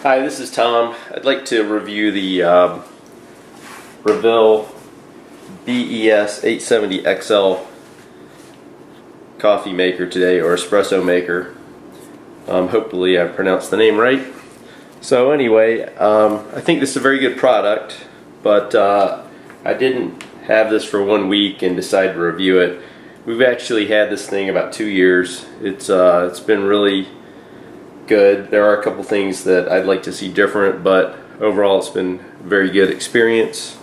Hi, this is Tom. I'd like to review the Breville BES870XL coffee maker today, or espresso maker. Hopefully I pronounced the name right. So anyway, I think this is a very good product, but I didn't have this for 1 week and decided to review it. We've actually had this thing about 2 years. It's been really good. There are a couple things that I'd like to see different, but overall it's been a very good experience.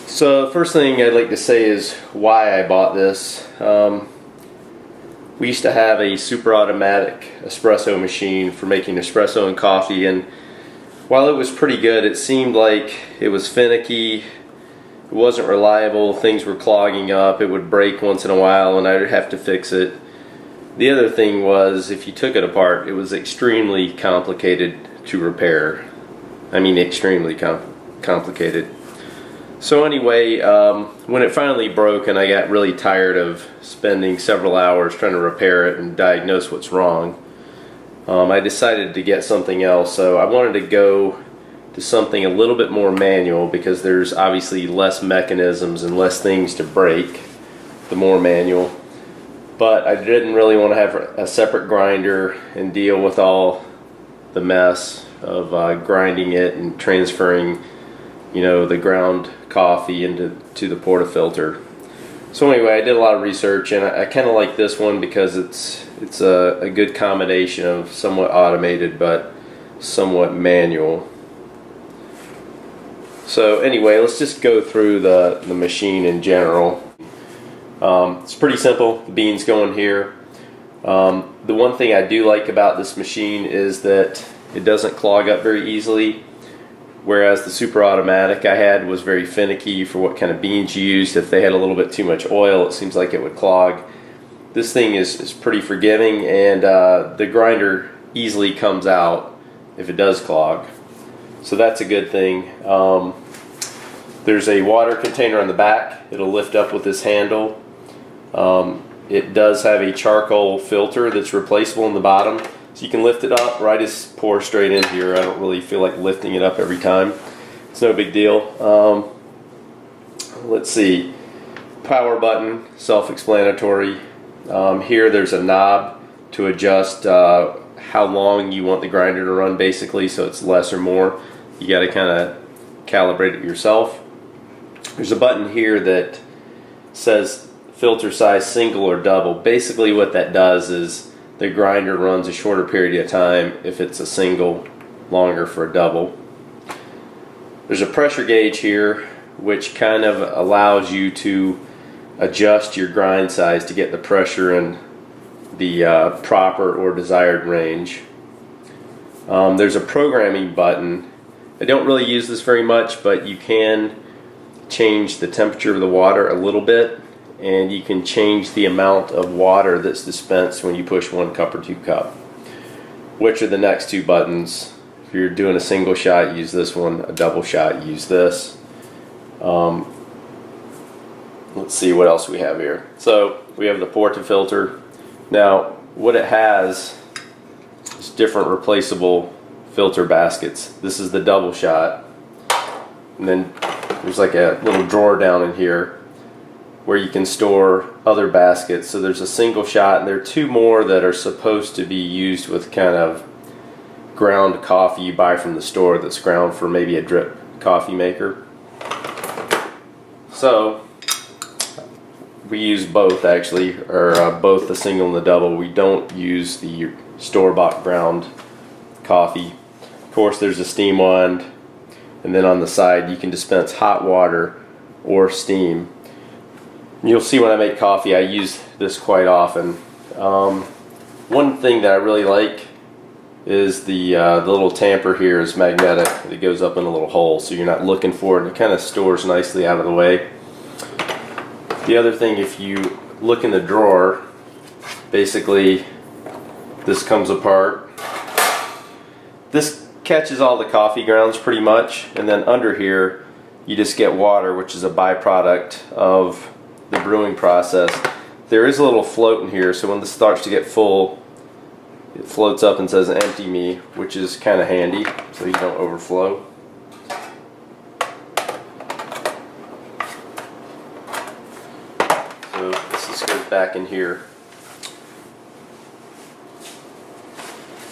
So the first thing I'd like to say is why I bought this. We used to have a super automatic espresso machine for making espresso and coffee, and while it was pretty good, it seemed like it was finicky, it wasn't reliable, things were clogging up, it would break once in a while and I'd have to fix it. The other thing was, if you took it apart, it was extremely complicated to repair. I mean, extremely complicated. So anyway, when it finally broke and I got really tired of spending several hours trying to repair it and diagnose what's wrong, I decided to get something else. So I wanted to go to something a little bit more manual, because there's obviously less mechanisms and less things to break the more manual. But I didn't really want to have a separate grinder and deal with all the mess of grinding it and transferring, the ground coffee into the portafilter. So anyway, I did a lot of research, and I kind of like this one because it's a good combination of somewhat automated but somewhat manual. So anyway, let's just go through the machine in general. It's pretty simple. The beans go in here. The one thing I do like about this machine is that it doesn't clog up very easily, whereas the super automatic I had was very finicky for what kind of beans you used. If they had a little bit too much oil, it seems like it would clog. This thing is pretty forgiving, and the grinder easily comes out if it does clog. So that's a good thing. There's a water container on the back. It'll lift up with this handle. It does have a charcoal filter that's replaceable in the bottom, so you can lift it up, or I just pour straight in here. I don't really feel like lifting it up every time. It's no big deal. Let's see, power button, self-explanatory. Here there's a knob to adjust how long you want the grinder to run, basically, so it's less or more. You got to kind of calibrate it yourself. There's a button here that says filter size single or double. Basically what that does is the grinder runs a shorter period of time if it's a single, longer for a double. There's a pressure gauge here which kind of allows you to adjust your grind size to get the pressure in the proper or desired range. There's a programming button. I don't really use this very much, but you can change the temperature of the water a little bit, and you can change the amount of water that's dispensed when you push 1 cup or 2 cup. Which are the next two buttons? If you're doing a single shot, use this one. A double shot, use this. Let's see what else we have here. So we have the portafilter. Now what it has is different replaceable filter baskets. This is the double shot, and then there's like a little drawer down in here where you can store other baskets. So there's a single shot, and there are 2 more that are supposed to be used with kind of ground coffee you buy from the store that's ground for maybe a drip coffee maker. So we use both, actually, or both the single and the double. We don't use the store-bought ground coffee. Of course, there's a steam wand, and then on the side you can dispense hot water or steam. You'll see when I make coffee I use this quite often. One thing that I really like is the little tamper here is magnetic. It goes up in a little hole, so you're not looking for it, and it kind of stores nicely out of the way. The other thing, if you look in the drawer, basically this comes apart. This catches all the coffee grounds pretty much, and then under here you just get water, which is a byproduct of the brewing process. There is a little float in here, so when this starts to get full, it floats up and says empty me, which is kind of handy so you don't overflow. So this just goes back in here.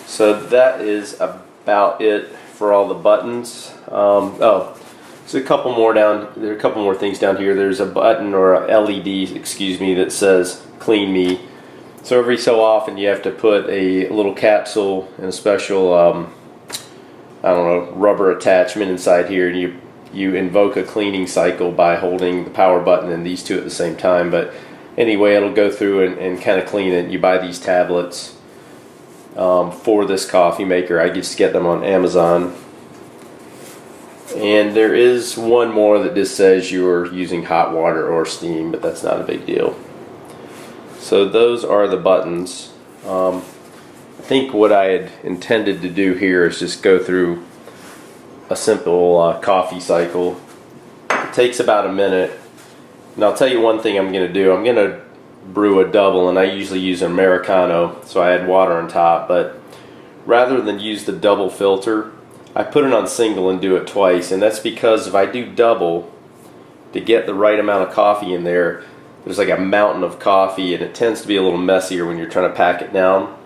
So that is about it for all the buttons. Oh, there's a couple more down. There are a couple more things down here. There's a button or a LED, excuse me, that says "Clean Me." So every so often you have to put a little capsule and a special, I don't know, rubber attachment inside here, and you invoke a cleaning cycle by holding the power button and these two at the same time. But anyway, it'll go through and kind of clean it. You buy these tablets for this coffee maker. I just get them on Amazon. And there is one more that just says you're using hot water or steam, but that's not a big deal. So those are the buttons. I think what I had intended to do here is just go through a simple coffee cycle. It takes about a minute. And I'll tell you one thing I'm going to do. I'm going to brew a double, and I usually use an Americano, so I add water on top. But rather than use the double filter, I put it on single and do it twice. And that's because if I do double, to get the right amount of coffee in there, there's like a mountain of coffee, and it tends to be a little messier when you're trying to pack it down.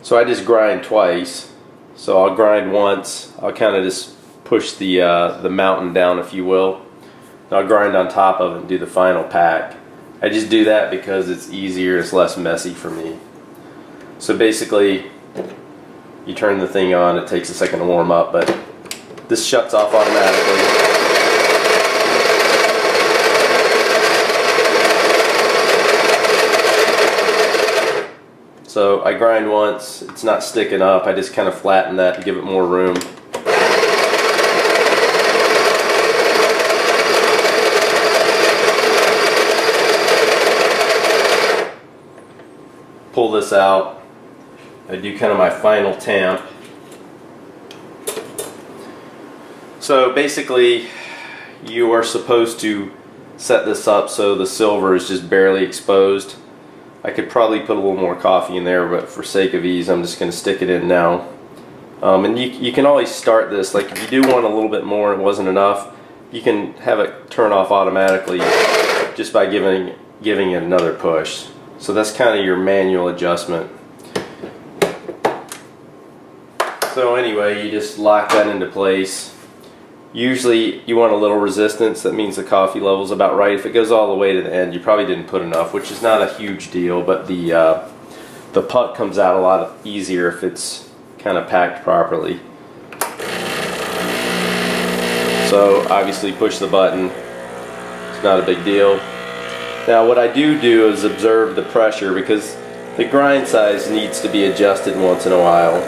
So I just grind twice. So I'll grind once. I'll kind of just push the mountain down, if you will. And I'll grind on top of it and do the final pack. I just do that because it's easier, it's less messy for me. So basically, you turn the thing on, it takes a second to warm up, but this shuts off automatically. So I grind once, it's not sticking up, I just kind of flatten that to give it more room. Pull this out. I do kind of my final tamp. So basically, you are supposed to set this up so the silver is just barely exposed. I could probably put a little more coffee in there, but for sake of ease, I'm just going to stick it in now. And you can always start this, like if you do want a little bit more and it wasn't enough, you can have it turn off automatically just by giving it another push. So that's kind of your manual adjustment. So anyway, you just lock that into place. Usually you want a little resistance, that means the coffee level is about right. If it goes all the way to the end, you probably didn't put enough, which is not a huge deal, but the puck comes out a lot easier if it's kind of packed properly. So obviously push the button, it's not a big deal. Now what I do is observe the pressure, because the grind size needs to be adjusted once in a while.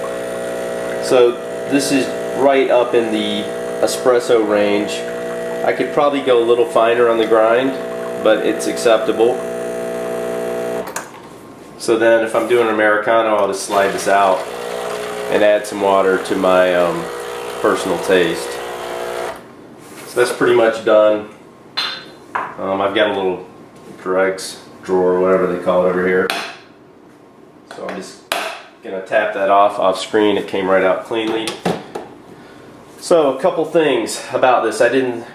So this is right up in the espresso range. I could probably go a little finer on the grind, but it's acceptable. So then if I'm doing an Americano, I'll just slide this out and add some water to my personal taste. So that's pretty much done. I've got a little dregs drawer, whatever they call it over here. So I'm just gonna tap that off screen. It came right out cleanly. So a couple things about this. I didn't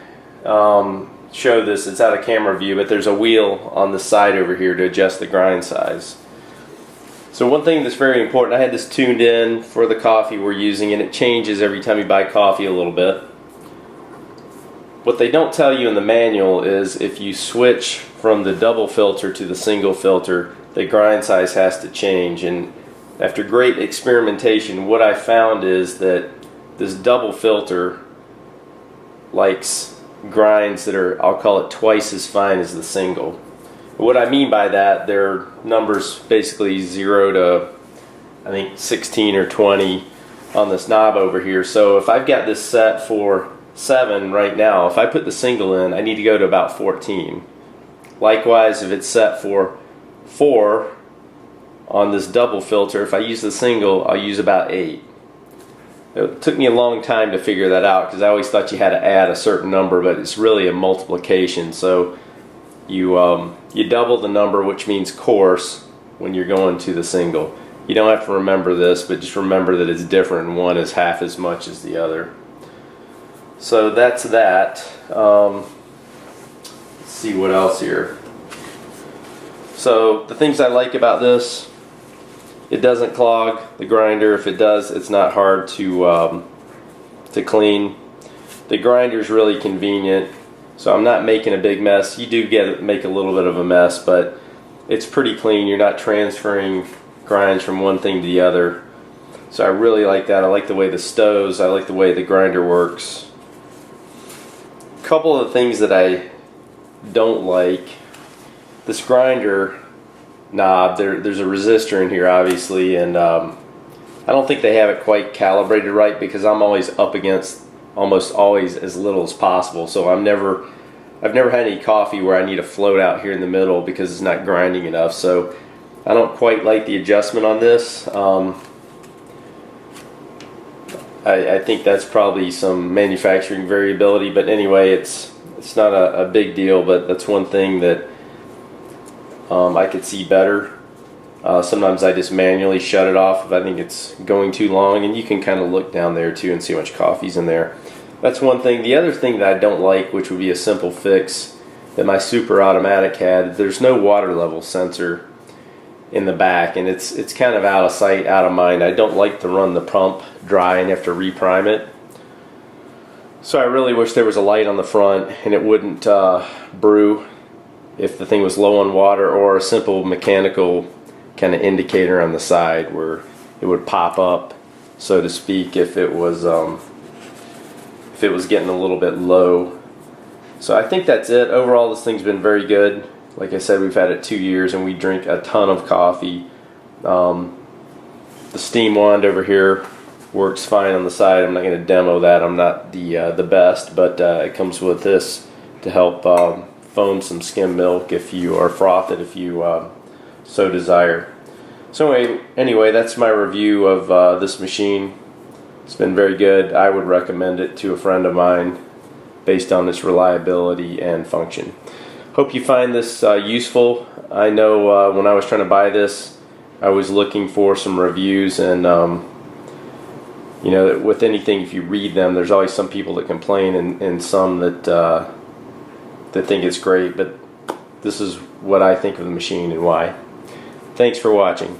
show this, it's out of camera view, but there's a wheel on the side over here to adjust the grind size. So one thing that's very important, I had this tuned in for the coffee we're using, and it changes every time you buy coffee a little bit. What they don't tell you in the manual is if you switch from the double filter to the single filter, the grind size has to change. And after great experimentation, what I found is that this double filter likes grinds that are, I'll call it twice as fine as the single. What I mean by that, they're numbers basically 0 to I think 16 or 20 on this knob over here. So if I've got this set for 7 right now, if I put the single in, I need to go to about 14. Likewise, if it's set for 4 on this double filter, if I use the single, I'll use about 8. It took me a long time to figure that out, because I always thought you had to add a certain number, but it's really a multiplication. So you double the number, which means coarse, when you're going to the single. You don't have to remember this, but just remember that it's different and one is half as much as the other. So that's that. Let's see what else here. So the things I like about this, it doesn't clog the grinder. If it does, it's not hard to clean. The grinder is really convenient, so I'm not making a big mess. You do make a little bit of a mess, but it's pretty clean. You're not transferring grinds from one thing to the other. So I really like that. I like the way the stows, I like the way the grinder works. A couple of things that I don't like, this grinder knob, there's a resistor in here obviously, and I don't think they have it quite calibrated right, because I'm always up against almost always as little as possible. So I've never had any coffee where I need a float out here in the middle because it's not grinding enough. So I don't quite like the adjustment on this. I think that's probably some manufacturing variability, but anyway, it's not a big deal, but that's one thing that I could see better. Sometimes I just manually shut it off if I think it's going too long, and you can kind of look down there too and see how much coffee's in there. That's one thing. The other thing that I don't like, which would be a simple fix that my super automatic had, there's no water level sensor in the back, and it's kind of out of sight, out of mind. I don't like to run the pump dry and have to reprime it. So I really wish there was a light on the front and it wouldn't brew if the thing was low on water, or a simple mechanical kind of indicator on the side where it would pop up, so to speak, if it was getting a little bit low. So I think that's it. Overall, this thing's been very good. Like I said, we've had it 2 years and we drink a ton of coffee. The steam wand over here works fine on the side. I'm not going to demo that. I'm not the best, but it comes with this to help foam some skim milk if you, or froth it if you so desire. So anyway, that's my review of this machine. It's been very good. I would recommend it to a friend of mine based on its reliability and function. Hope you find this useful. I know when I was trying to buy this, I was looking for some reviews, and you know, with anything, if you read them, there's always some people that complain and some that think it's great. But this is what I think of the machine and why. Thanks for watching.